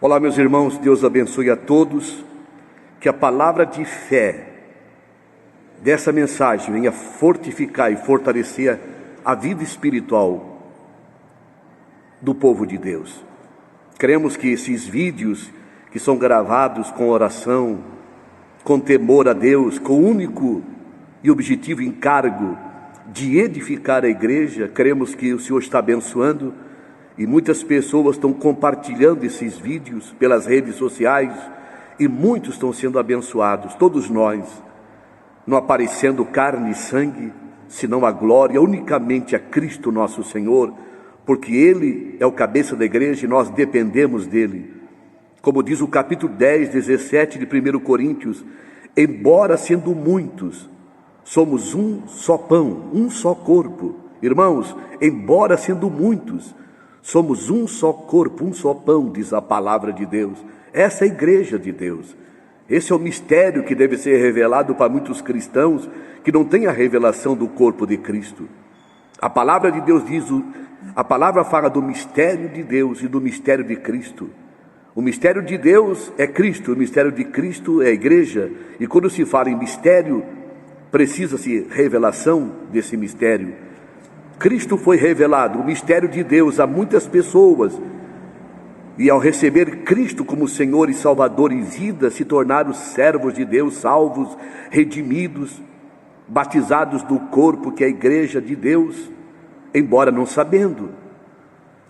Olá, meus irmãos, Deus abençoe a todos, que a palavra de fé dessa mensagem venha fortificar e fortalecer a vida espiritual do povo de Deus. Cremos que esses vídeos que são gravados com oração, com temor a Deus, com o único e objetivo encargo de edificar a igreja, cremos que o Senhor está abençoando. E muitas pessoas estão compartilhando esses vídeos pelas redes sociais e muitos estão sendo abençoados, todos nós, não aparecendo carne e sangue, senão a glória unicamente a Cristo nosso Senhor, porque Ele é o cabeça da igreja e nós dependemos dEle. Como diz o capítulo 10, 17 de 1 Coríntios, embora sendo muitos, somos um só pão, um só corpo. Irmãos, embora sendo muitos, somos um só corpo, um só pão, diz a palavra de Deus. Essa é a igreja de Deus. Esse é o mistério que deve ser revelado para muitos cristãos que não têm a revelação do corpo de Cristo. A palavra de Deus diz, a palavra fala do mistério de Deus e do mistério de Cristo. O mistério de Deus é Cristo, o mistério de Cristo é a igreja. E quando se fala em mistério, precisa-se revelação desse mistério. Cristo foi revelado, o mistério de Deus, a muitas pessoas, e ao receber Cristo como Senhor e Salvador em vida, se tornaram servos de Deus, salvos, redimidos, batizados do corpo que é a igreja de Deus, embora não sabendo,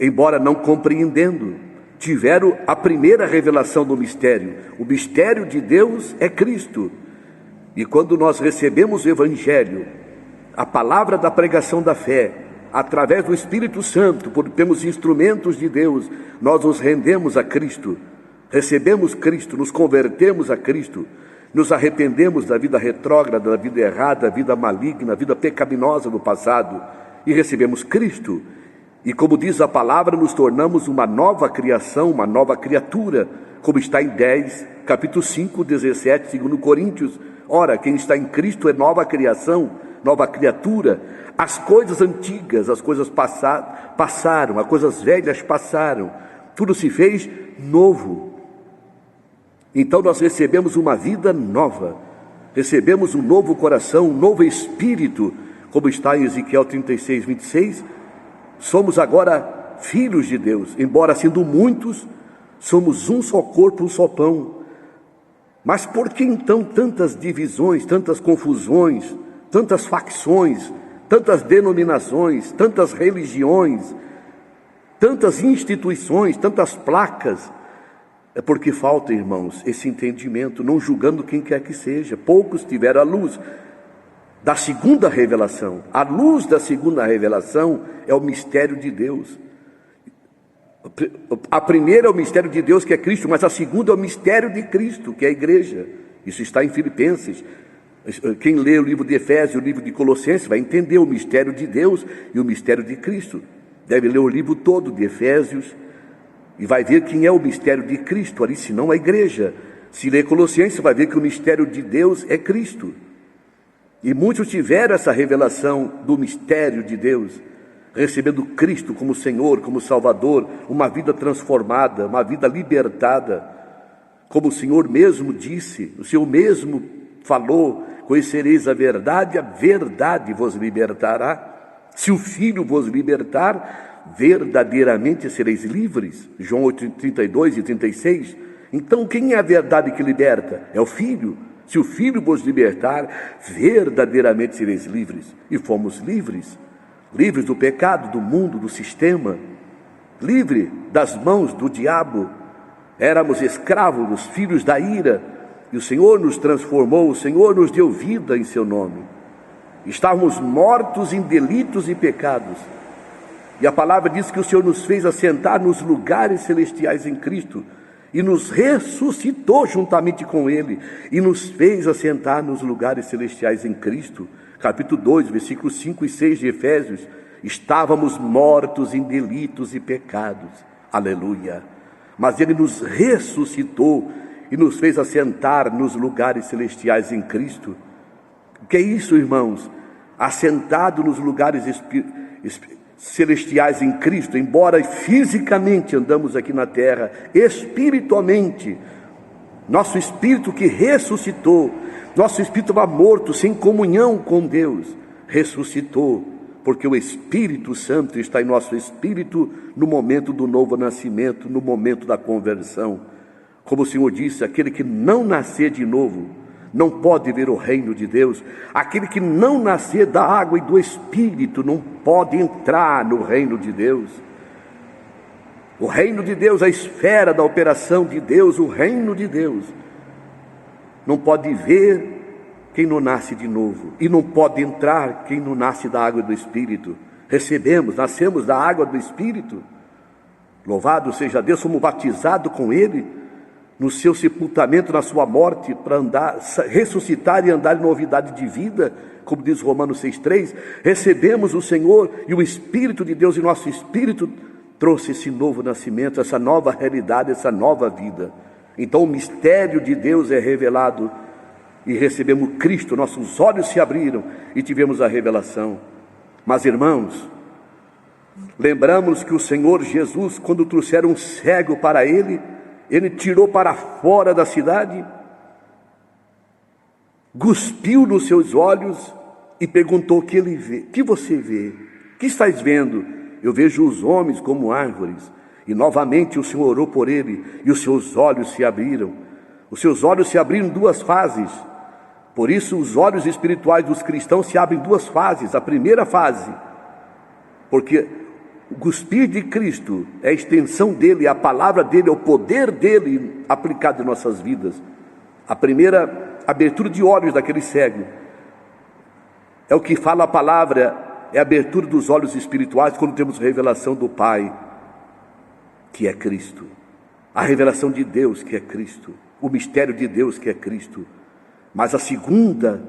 embora não compreendendo, tiveram a primeira revelação do mistério. O mistério de Deus é Cristo, e quando nós recebemos o Evangelho, a palavra da pregação da fé, através do Espírito Santo, porque temos instrumentos de Deus, nós nos rendemos a Cristo, recebemos Cristo, nos convertemos a Cristo, nos arrependemos da vida retrógrada, da vida errada, da vida maligna, da vida pecaminosa do passado, e recebemos Cristo. E como diz a palavra, nos tornamos uma nova criação, uma nova criatura, como está em 10, capítulo 5, 17, 2 Coríntios. Ora, quem está em Cristo é nova criação, nova criatura. As coisas antigas, as coisas passaram, as coisas velhas passaram, tudo se fez novo. Então nós recebemos uma vida nova, recebemos um novo coração, um novo espírito, como está em Ezequiel 36, 26, somos agora filhos de Deus, embora sendo muitos, somos um só corpo, um só pão. Mas por que então tantas divisões, tantas confusões, tantas facções, tantas denominações, tantas religiões, tantas instituições, tantas placas? É porque falta, irmãos, esse entendimento, não julgando quem quer que seja. Poucos tiveram a luz da segunda revelação. A luz da segunda revelação é o mistério de Deus. A primeira é o mistério de Deus, que é Cristo, mas a segunda é o mistério de Cristo, que é a igreja. Isso está em Filipenses. Quem lê o livro de Efésios, o livro de Colossenses, vai entender o mistério de Deus e o mistério de Cristo. Deve ler o livro todo de Efésios e vai ver quem é o mistério de Cristo ali, senão a igreja. Se ler Colossenses, vai ver que o mistério de Deus é Cristo. E muitos tiveram essa revelação do mistério de Deus, recebendo Cristo como Senhor, como Salvador, uma vida transformada, uma vida libertada. Como o Senhor mesmo disse, o Senhor mesmo falou: conhecereis a verdade vos libertará. Se o Filho vos libertar, verdadeiramente sereis livres. João 8, 32 e 36. Então quem é a verdade que liberta? É o Filho. Se o Filho vos libertar, verdadeiramente sereis livres. E fomos livres. Livres do pecado, do mundo, do sistema. Livre das mãos do diabo. Éramos escravos, os filhos da ira. E o Senhor nos transformou, o Senhor nos deu vida em seu nome. Estávamos mortos em delitos e pecados. E a palavra diz que o Senhor nos fez assentar nos lugares celestiais em Cristo. E nos ressuscitou juntamente com Ele. E nos fez assentar nos lugares celestiais em Cristo. Capítulo 2, versículos 5 e 6 de Efésios. Estávamos mortos em delitos e pecados. Aleluia. Mas Ele nos ressuscitou e nos fez assentar nos lugares celestiais em Cristo. O que é isso, irmãos? Assentado nos lugares celestiais em Cristo, embora fisicamente andamos aqui na terra, espiritualmente, nosso espírito que ressuscitou, nosso espírito estava morto, sem comunhão com Deus, ressuscitou, porque o Espírito Santo está em nosso espírito no momento do novo nascimento, no momento da conversão. Como o Senhor disse, aquele que não nascer de novo não pode ver o reino de Deus. Aquele que não nascer da água e do Espírito não pode entrar no reino de Deus. O reino de Deus, a esfera da operação de Deus, o reino de Deus, não pode ver quem não nasce de novo, e não pode entrar quem não nasce da água e do Espírito. Nascemos da água do Espírito. Louvado seja Deus, somos batizados com Ele no seu sepultamento, na sua morte, para andar, ressuscitar e andar em novidade de vida, como diz Romanos 6,3. Recebemos o Senhor e o Espírito de Deus, e nosso Espírito trouxe esse novo nascimento, essa nova realidade, essa nova vida. Então o mistério de Deus é revelado, e recebemos Cristo, nossos olhos se abriram e tivemos a revelação. Mas irmãos, lembramos que o Senhor Jesus, quando trouxeram um cego para Ele tirou para fora da cidade, cuspiu nos seus olhos e perguntou o que ele vê. O que você vê? O que estás vendo? Eu vejo os homens como árvores. E novamente o Senhor orou por ele e os seus olhos se abriram. Os seus olhos se abriram em duas fases. Por isso os olhos espirituais dos cristãos se abrem em duas fases. A primeira fase, porque o cuspir de Cristo é a extensão dele, a palavra dele, é o poder dele aplicado em nossas vidas. A primeira abertura de olhos daquele cego é o que fala a palavra, é a abertura dos olhos espirituais quando temos revelação do Pai, que é Cristo, a revelação de Deus, que é Cristo, o mistério de Deus, que é Cristo. Mas a segunda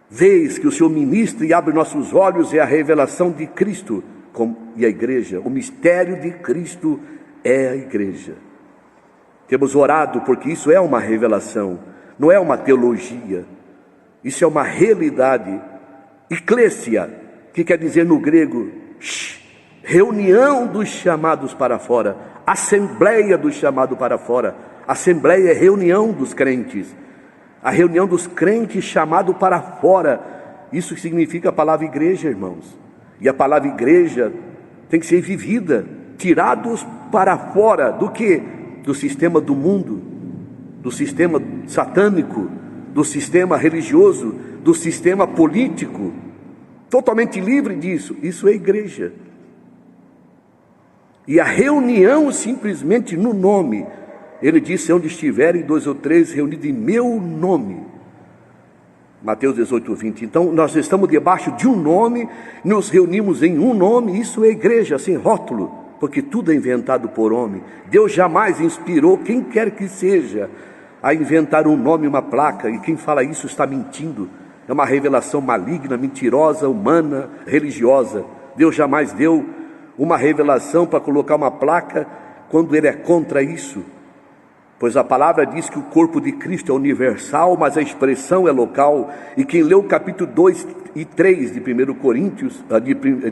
vez que o Senhor ministra e abre nossos olhos é a revelação de Cristo e a igreja. O mistério de Cristo é a igreja. Temos orado porque isso é uma revelação, não é uma teologia, isso é uma realidade. Eclésia, que quer dizer no grego, reunião dos chamados para fora, assembleia dos chamados para fora. Assembleia é reunião dos crentes, a reunião dos crentes chamados para fora. Isso significa a palavra igreja, irmãos. E a palavra igreja tem que ser vivida, tirados para fora do que? Do sistema do mundo, do sistema satânico, do sistema religioso, do sistema político, totalmente livre disso. Isso é igreja. E a reunião simplesmente no nome. Ele disse, onde estiverem 2 ou 3 reunidos em meu nome. Mateus 18:20. Então nós estamos debaixo de um nome, nos reunimos em um nome. Isso é igreja, sem rótulo, porque tudo é inventado por homem. Deus jamais inspirou quem quer que seja a inventar um nome, uma placa, e quem fala isso está mentindo. É uma revelação maligna, mentirosa, humana, religiosa. Deus jamais deu uma revelação para colocar uma placa quando Ele é contra isso. Pois a palavra diz que o corpo de Cristo é universal, mas a expressão é local. E quem leu o capítulo 2 e 3 de 1 Coríntios,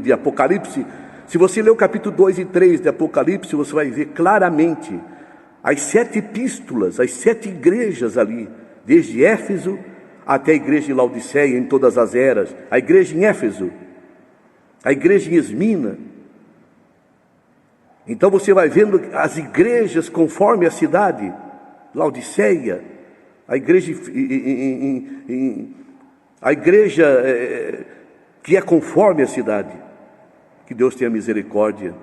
de Apocalipse, se você ler o capítulo 2 e 3 de Apocalipse, você vai ver claramente as 7 epístolas, as 7 igrejas ali, desde Éfeso até a igreja de Laodiceia, em todas as eras. A igreja em Éfeso, a igreja em Esmina. Então você vai vendo as igrejas conforme a cidade. Laodiceia, a igreja que é conforme a cidade. Que Deus tenha misericórdia,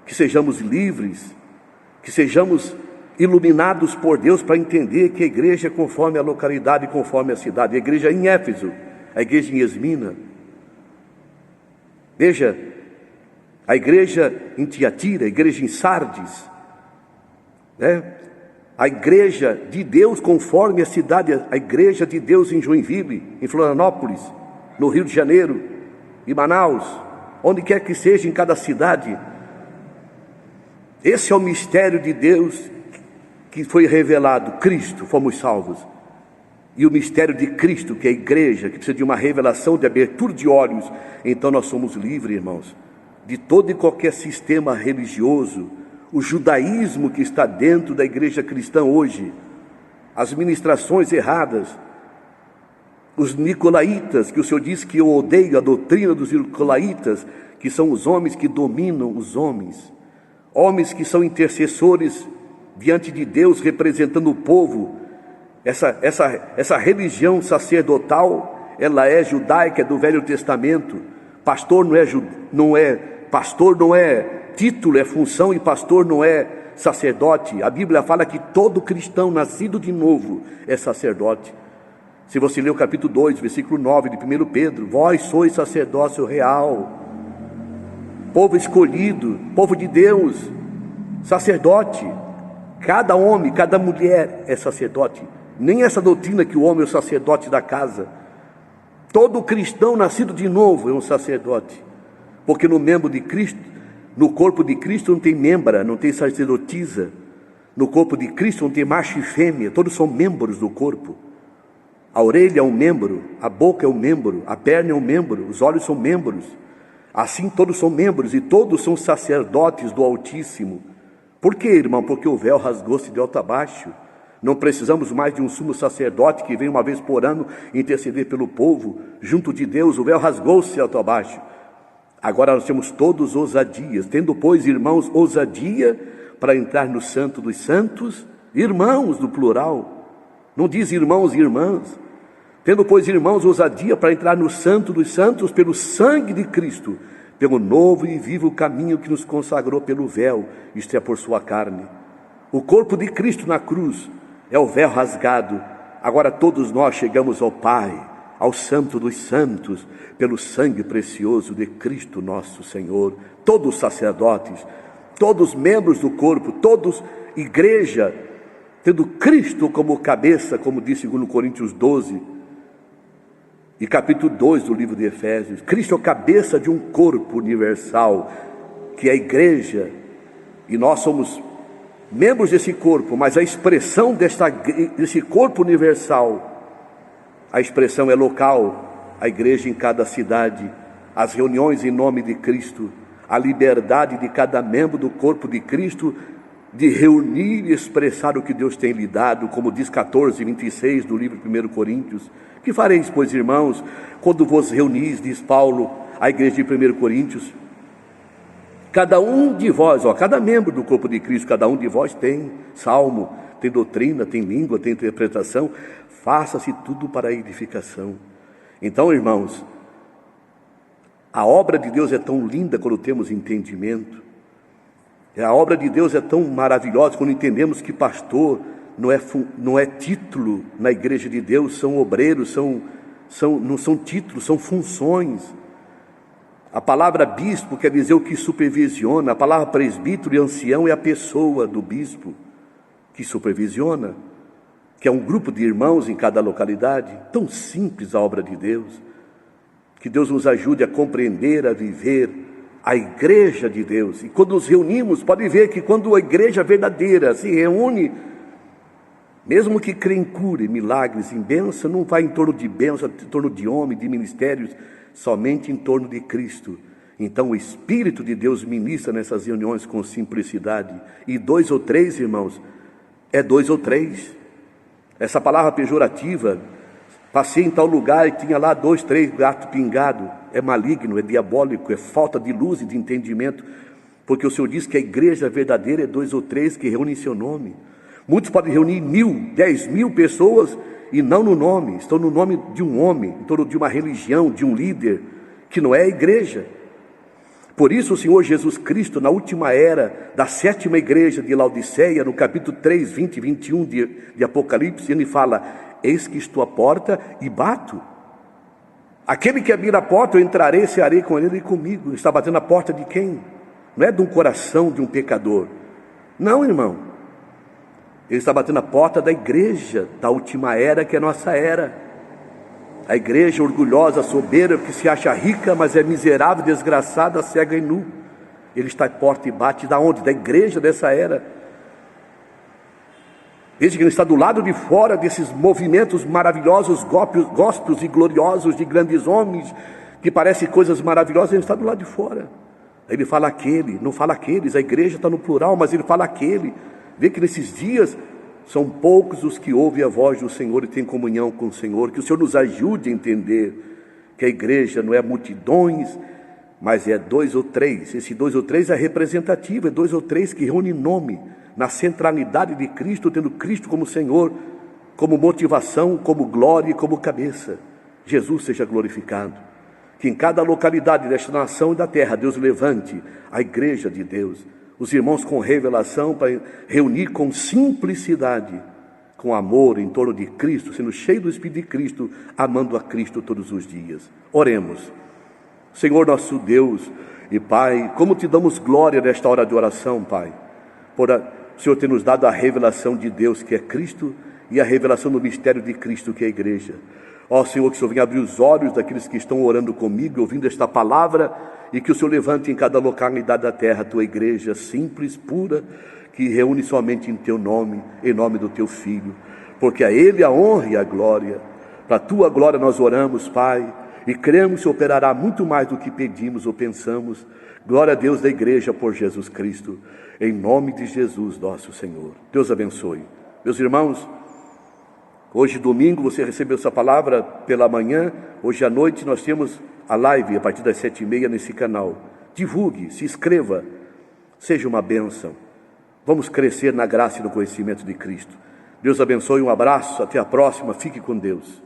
que sejamos livres, que sejamos iluminados por Deus para entender que a igreja é conforme a localidade, conforme a cidade. A igreja em Éfeso, a igreja em Esmina. Veja, a igreja em Tiatira, a igreja em Sardes, né? A igreja de Deus conforme a cidade, a igreja de Deus em Joinville, em Florianópolis, no Rio de Janeiro, em Manaus, onde quer que seja, em cada cidade. Esse é o mistério de Deus que foi revelado. Cristo, fomos salvos. E o mistério de Cristo, que é a igreja, que precisa de uma revelação, de abertura de olhos. Então nós somos livres, irmãos. de todo e qualquer sistema religioso, o judaísmo que está dentro da igreja cristã hoje, as ministrações erradas, os nicolaítas, que o Senhor diz que eu odeio a doutrina dos nicolaítas, que são os homens que dominam os homens, homens que são intercessores diante de Deus, representando o povo. Essa religião sacerdotal, ela é judaica, é do Velho Testamento. Pastor pastor não é título, é função, e pastor não é sacerdote. A Bíblia fala que todo cristão nascido de novo é sacerdote. Se você ler o capítulo 2, versículo 9 de 1 Pedro, vós sois sacerdócio real, povo escolhido, povo de Deus, sacerdote. Cada homem, cada mulher é sacerdote. Nem essa doutrina que o homem é o sacerdote da casa. Todo cristão nascido de novo é um sacerdote, porque no membro de Cristo, no corpo de Cristo não tem membra, não tem sacerdotisa. No corpo de Cristo não tem macho e fêmea, todos são membros do corpo. A orelha é um membro, a boca é um membro, a perna é um membro, os olhos são membros. Assim todos são membros e todos são sacerdotes do Altíssimo. Por quê, irmão? Porque o véu rasgou-se de alto a baixo. Não precisamos mais de um sumo sacerdote que vem uma vez por ano interceder pelo povo. Junto de Deus, o véu rasgou-se de alto a baixo. Agora nós temos todos ousadias. Tendo, pois, irmãos, ousadia para entrar no Santo dos Santos, irmãos no plural, não diz irmãos e irmãs. Tendo, pois, irmãos, ousadia para entrar no Santo dos Santos pelo sangue de Cristo, pelo novo e vivo caminho que nos consagrou pelo véu, isto é, por sua carne. O corpo de Cristo na cruz é o véu rasgado. Agora todos nós chegamos ao Pai, ao Santo dos Santos, pelo sangue precioso de Cristo nosso Senhor. Todos sacerdotes, todos membros do corpo, todos igreja, tendo Cristo como cabeça, como diz 2 Coríntios 12, e capítulo 2 do livro de Efésios. Cristo é a cabeça de um corpo universal, que é a igreja, e nós somos membros desse corpo, mas a expressão desse corpo universal, a expressão é local, a igreja em cada cidade, as reuniões em nome de Cristo, a liberdade de cada membro do corpo de Cristo de reunir e expressar o que Deus tem lhe dado, como diz 14:26 do livro de 1 Coríntios. Que fareis, pois, irmãos, quando vos reunis, diz Paulo, à igreja de 1 Coríntios? Cada um de vós, cada membro do corpo de Cristo, cada um de vós tem salmo, tem doutrina, tem língua, tem interpretação. Faça-se tudo para a edificação. Então, irmãos, a obra de Deus é tão linda quando temos entendimento. A obra de Deus é tão maravilhosa quando entendemos que pastor não é título na igreja de Deus, são obreiros, não são títulos, são funções. A palavra bispo quer dizer o que supervisiona. A palavra presbítero e ancião é a pessoa do bispo que supervisiona, que é um grupo de irmãos em cada localidade. Tão simples a obra de Deus. Que Deus nos ajude a compreender, a viver a igreja de Deus. E quando nos reunimos, pode ver que quando a igreja verdadeira se reúne, mesmo que crê em cura, em milagres, em bênção, não vai em torno de bênção, em torno de homem, de ministérios, somente em torno de Cristo. Então o Espírito de Deus ministra nessas reuniões com simplicidade. E 2 ou 3, irmãos, é 2 ou 3. Essa palavra pejorativa, passei em tal lugar e tinha lá 2, 3 gatos pingados, é maligno, é diabólico, é falta de luz e de entendimento, porque o Senhor diz que a igreja verdadeira é 2 ou 3 que reúnem em seu nome. Muitos podem reunir 1.000, 10.000 pessoas e não no nome, estão no nome de um homem, em torno de uma religião, de um líder, que não é a igreja. Por isso o Senhor Jesus Cristo, na última era da 7ª igreja de Laodiceia, no capítulo 3, 20 e 21 de Apocalipse, ele fala: eis que estou à porta e bato. Aquele que abrir a porta, eu entrarei, cearei com ele e comigo. Está batendo a porta de quem? Não é de um coração de um pecador. Não, irmão. Ele está batendo a porta da igreja da última era, que é a nossa era. A igreja orgulhosa, soberba, que se acha rica, mas é miserável, desgraçada, cega e nu. Ele está à porta e bate da onde? Da igreja dessa era. Veja que ele está do lado de fora desses movimentos maravilhosos, góspels e gloriosos de grandes homens, que parecem coisas maravilhosas. Ele está do lado de fora. Ele fala aquele, não fala aqueles, a igreja está no plural, mas ele fala aquele. Vê que nesses dias são poucos os que ouvem a voz do Senhor e têm comunhão com o Senhor. Que o Senhor nos ajude a entender que a igreja não é multidões, mas é 2 ou 3. Esse 2 ou 3 é representativo, é 2 ou 3 que reúnem nome na centralidade de Cristo, tendo Cristo como Senhor, como motivação, como glória e como cabeça. Jesus seja glorificado. Que em cada localidade desta nação e da terra, Deus levante a igreja de Deus, os irmãos com revelação, para reunir com simplicidade, com amor em torno de Cristo, sendo cheio do Espírito de Cristo, amando a Cristo todos os dias. Oremos. Senhor nosso Deus e Pai, como te damos glória nesta hora de oração, Pai, por o Senhor ter nos dado a revelação de Deus, que é Cristo, e a revelação do mistério de Cristo, que é a igreja. Ó Senhor, que o Senhor venha abrir os olhos daqueles que estão orando comigo, ouvindo esta palavra, e que o Senhor levante em cada localidade da terra a tua igreja simples, pura, que reúne somente em teu nome, em nome do teu Filho, porque a Ele a honra e a glória. Para a tua glória nós oramos, Pai, e cremos que operará muito mais do que pedimos ou pensamos. Glória a Deus da igreja por Jesus Cristo, em nome de Jesus nosso Senhor. Deus abençoe. Meus irmãos, hoje domingo você recebeu essa palavra pela manhã. Hoje à noite nós temos a live a partir das 7h30 nesse canal. Divulgue, se inscreva, seja uma bênção. Vamos crescer na graça e no conhecimento de Cristo. Deus abençoe, um abraço, até a próxima, fique com Deus.